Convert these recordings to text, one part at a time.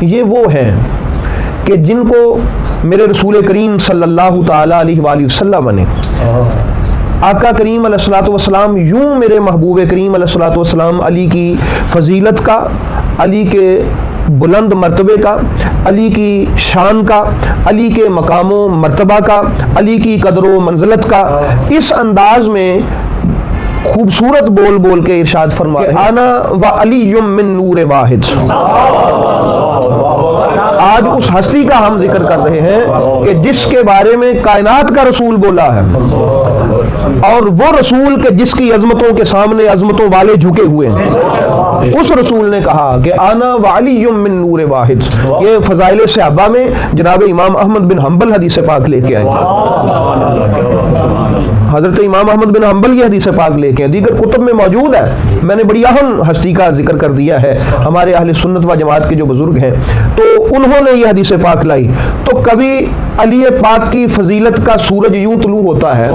یہ وہ ہیں کہ جن کو میرے رسول کریم صلی اللہ تعالیٰ علیہ وآلہ وسلم نے آقا کریم علیہ الصلوۃ والسلام یوں میرے محبوب کریم علیہ الصلوۃ والسلام علی کی فضیلت کا، علی کے بلند مرتبے کا، علی کی شان کا، علی کے مقام و مرتبہ کا، علی کی قدر و منزلت کا اس انداز میں خوبصورت بول بول کے ارشاد فرمایا انا و علی من نور واحد۔ آج اس ہستی کا ہم ذکر کر رہے ہیں کہ جس کے بارے میں کائنات کا رسول بولا ہے، اور وہ رسول کہ جس کی عظمتوں کے سامنے عظمتوں والے جھکے ہوئے ہیں، اس رسول نے کہا کہ انا و علی من نور واحد۔ یہ فضائل صحابہ میں جناب امام احمد بن حنبل حدیث پاک لے کے آئے ہیں، حضرت امام احمد بن حنبل یہ حدیث پاک لے کے ہیں، دیگر کتب میں موجود ہے، میں نے بڑی اہم ہستی کا ذکر کر دیا ہے، ہمارے اہل سنت و جماعت کے جو بزرگ ہیں تو انہوں نے یہ حدیث پاک لائی۔ تو کبھی علی پاک کی فضیلت کا سورج یوں طلوع ہوتا ہے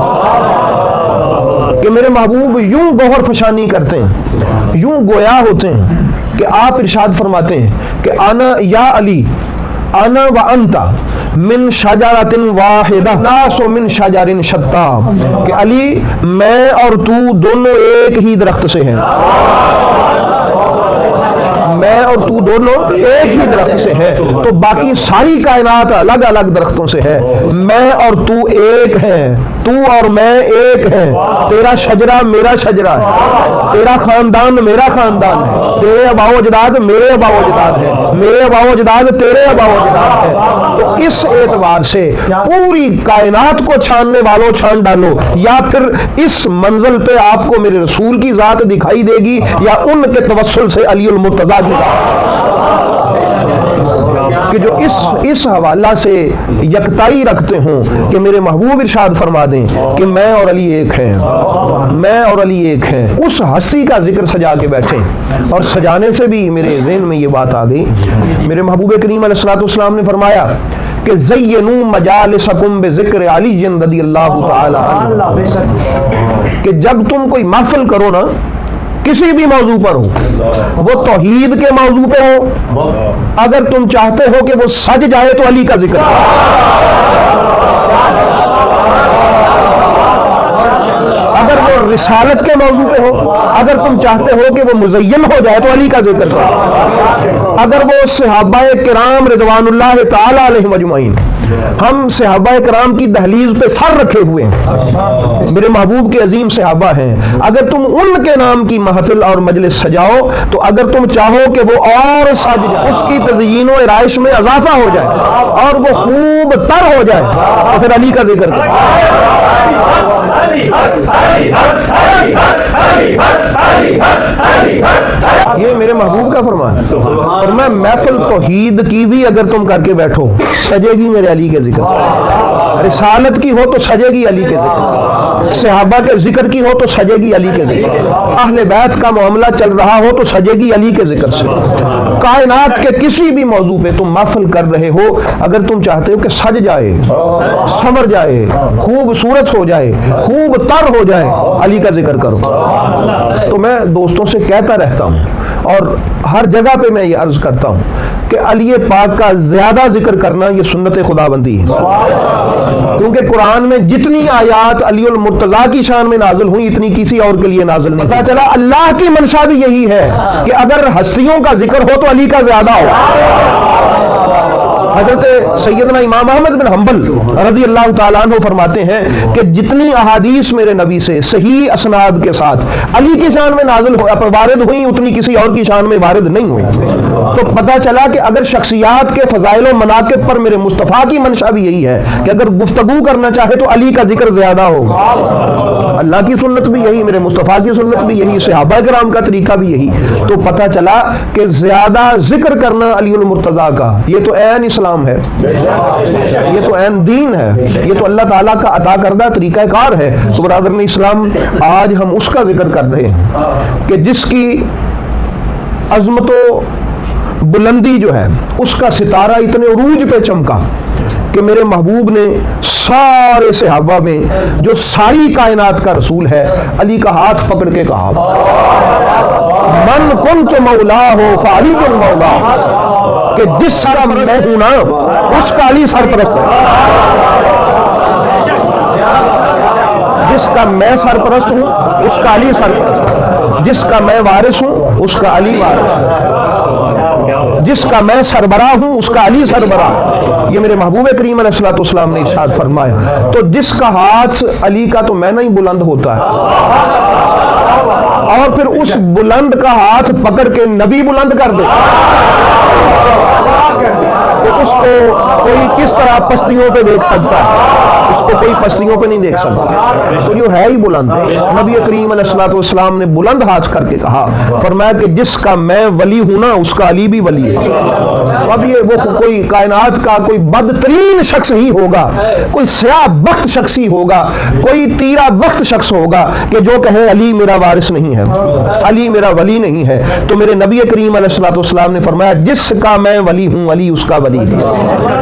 کہ میرے محبوب یوں گوہر فشانی کرتے ہیں، یوں گویا ہوتے ہیں کہ آپ ارشاد فرماتے ہیں کہ انا یا علی انا و انتا من شجرۃ واحدہ ناس من شجر شتیٰ، کہ علی میں اور تو دونوں ایک ہی درخت سے ہیں، میں اور تو دونوں ایک ہی درخت سے ہے، تو باقی ساری کائنات الگ الگ درختوں سے ہے، میں اور تو ایک ہیں، تو اور میں ایک ہیں، تیرا شجرہ میرا شجرہ ہے، تیرا خاندان میرا خاندان ہے، تیرے آباء و اجداد میرے آباء و اجداد ہے، میرے آباء و اجداد تیرے آباء و اجداد ہے۔ تو اس اعتبار سے پوری کائنات کو چھاننے والوں چھان ڈالو، یا پھر اس منزل پہ آپ کو میرے رسول کی ذات دکھائی دے گی یا ان کے توسل سے علی المرتضیٰ کی کہ جو اس حوالہ سے یکتائی رکھتے ہوں کہ میرے محبوب ارشاد فرما دیں کہ میں اور علی ایک ہیں، میں اور علی ایک ہیں، اس ہستی کا ذکر سجا کے بیٹھیں۔ اور سجانے سے بھی میرے ذہن میں یہ بات آ گئی، میرے محبوب کریم علیہ الصلوۃ والسلام نے فرمایا کہ زینوا مجالسکم بذکر علی رضی اللہ تعالی عنہ، کہ جب تم کوئی محفل کرو نا کسی بھی موضوع پر ہو، وہ توحید کے موضوع پہ ہو، اگر تم چاہتے ہو کہ وہ سج جائے تو علی کا ذکر کرو، اگر وہ رسالت کے موضوع پہ ہو، اگر تم چاہتے ہو کہ وہ مزین ہو جائے تو علی کا ذکر کرو، اگر وہ صحابہ کرام رضوان اللہ تعالی علیہم اجمعین، ہم صحابہ کرام کی دہلیز پہ سر رکھے ہوئے ہیں، میرے محبوب کے عظیم صحابہ ہیں، اگر تم ان کے نام کی محفل اور مجلس سجاؤ تو اگر تم چاہو کہ وہ اور سج جائے، اس کی تزیین و آرائش میں اضافہ ہو جائے اور وہ خوب تر ہو جائے تو پھر علی کا ذکر کرو۔ یہ میرے محبوب کا فرمان ہے، اور میں محفل توحید کی بھی اگر تم کر کے بیٹھو سجے گی میرے علی کے ذکر سے، رسالت کی ہو تو سجے گی علی کے ذکر سے، صحابہ کے ذکر کی ہو تو سجے گی علی کے ذکر سے، اہل بیت کا معاملہ چل رہا ہو تو سجے گی علی کے ذکر سے، کائنات کے کسی بھی موضوع پہ تم محفل کر رہے ہو، اگر تم چاہتے ہو کہ سج جائے، سنور جائے، خوبصورت ہو جائے، خوب تر ہو جائے، علی کا ذکر کرو۔ تو میں دوستوں سے کہتا رہتا ہوں اور ہر جگہ پہ میں یہ عرض کرتا ہوں کہ علی پاک کا زیادہ ذکر کرنا یہ سنت خدا بندی ہے، کیونکہ قرآن میں جتنی آیات علی المرتضیٰ کی شان میں نازل ہوئی اتنی کسی اور کے لیے نازل نہیں۔ پتہ چلا اللہ کی منشا بھی یہی ہے کہ اگر ہستیوں کا ذکر ہو تو علی کا زیادہ ہو۔ حضرت سیدنا امام احمد بن حنبل رضی اللہ تعالیٰ عنہ فرماتے ہیں کہ جتنی احادیث میرے نبی سے صحیح اسناد کے ساتھ علی کی شان میں نازل وارد ہوئی اتنی کسی اور کی شان میں وارد نہیں ہوئی۔ تو پتہ چلا کہ اگر شخصیات کے فضائل و مناقب پر میرے مصطفیٰ کی منشا بھی یہی ہے کہ اگر گفتگو کرنا چاہے تو علی کا ذکر زیادہ ہوگا۔ اللہ کی سنت بھی یہی، میرے مصطفیٰ کی سنت بھی یہی، صحابہ کرام کا طریقہ بھی یہی۔ تو پتہ چلا کہ زیادہ ذکر کرنا علی المرتضیٰ کا یہ تو عین اسلام ہے، یہ تو عین دین ہے، یہ تو اللہ تعالیٰ کا عطا کردہ طریقہ کار ہے۔ تو برادران اسلام آج ہم اس کا ذکر کر رہے ہیں کہ جس کی عظمت و بلندی جو ہے اس کا ستارہ اتنے عروج پہ چمکا کہ میرے محبوب نے سارے صحابہ میں جو ساری کائنات کا رسول ہے علی کا ہاتھ پکڑ کے کہا من کنت مولا ہو فعلی مولا، کہ جس کا میں ہوں نا اس کا علی سرپرست ہے، جس کا میں سرپرست ہوں اس کا علی سرپرست ہے، جس کا میں وارث ہوں اس کا علی وارث ہے، جس کا میں سربراہ ہوں اس کا علی سربراہ۔ یہ میرے محبوب کریم علیہ الصلوۃ والسلام نے ارشاد فرمایا۔ تو جس کا ہاتھ علی کا تو میں نہیں بلند ہوتا ہے، اور پھر اس بلند کا ہاتھ پکڑ کے نبی بلند کر دے تو اس کو کوئی کس طرح پستیوں پہ دیکھ سکتا ہے؟ اس کو کوئی پستیوں پہ نہیں دیکھ سکتا، تو جو ہے ہی بلند۔ نبی کریم علیہ الصلوۃ والسلام نے بلند ہاتھ کر کے کہا، فرمایا کہ جس کا میں ولی ہوں نا اس کا علی بھی ولی ہے۔ اب یہ وہ کوئی کائنات کا کوئی بدترین شخص ہی ہوگا، کوئی سیاہ بخت شخص ہی ہوگا، کوئی تیرا بخت شخص ہوگا کہ جو کہے علی میرا وارث نہیں ہے، علی میرا ولی نہیں ہے۔ تو میرے نبی کریم علیہ الصلوۃ والسلام نے فرمایا جس کا میں ولی ہوں علی اس کا ولی ہے۔